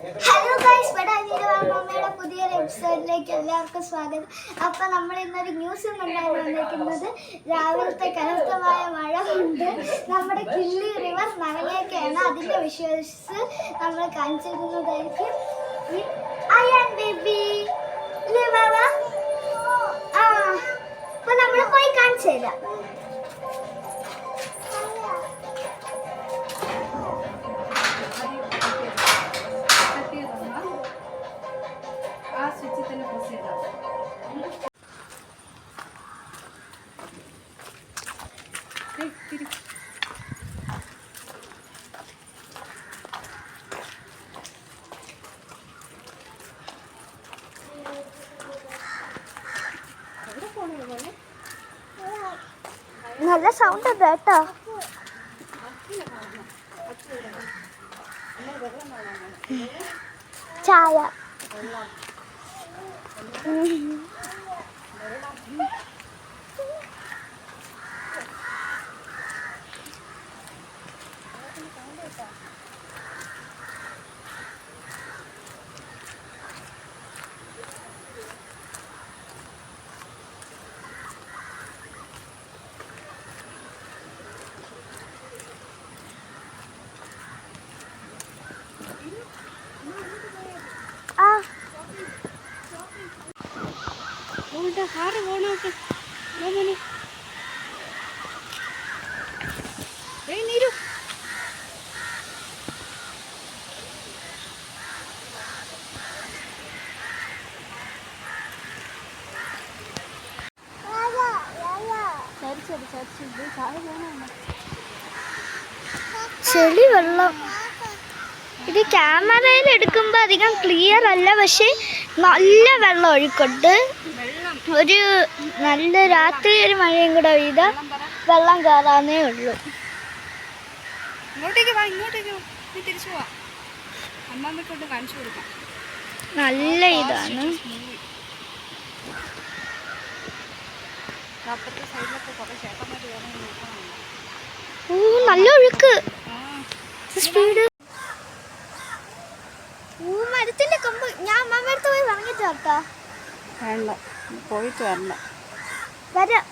Hello guys, മമ്മയുടെ പുതിയൊരു എപ്പിസോഡിലേക്ക് എല്ലാവർക്കും സ്വാഗതം. അപ്പം നമ്മൾ ഇന്നൊരു ന്യൂസ് കണ്ടാണ് വന്നിരിക്കുന്നത്. രാവിലത്തെ കനത്തമായ മഴ കൊണ്ട് നമ്മുടെ കിള്ളി റിവർ നനഞ്ഞേക്കാണ്. അതിൻ്റെ വിഷ്വൽസ് നമ്മൾ കാണിച്ചിരുന്നതായിരിക്കും. അയ്യാൻ ബേബി അപ്പൊ നമ്മൾ പോയി കാണിച്ചു തരാം. നല്ല സൗണ്ട് ഉണ്ട് കേട്ടോ. ചായ ഹാറ് പോണോട്ട് നീരു ചെളി വെള്ളം. ഇത് ക്യാമറയിൽ എടുക്കുമ്പോൾ അധികം ക്ലിയർ അല്ല, പക്ഷെ നല്ല വെള്ളം ഒഴുക്കുണ്ട്. ഒരു നല്ല രാത്രി ഒരു മഴയും കൂടെ പെയ്ത വെള്ളം കയറാന്നേ ഉള്ളൂ. നല്ല ഇതാണ്. നല്ല ഒഴുക്ക്, സ്പീഡ്. മരത്തിന്റെ കൊമ്പ് ഞാൻ അമ്മമ്മടുത്ത് പോയി പറഞ്ഞിട്ട് കേട്ടാ. വേണ്ട, പോയിട്ട് വരണ്ട. വരാം.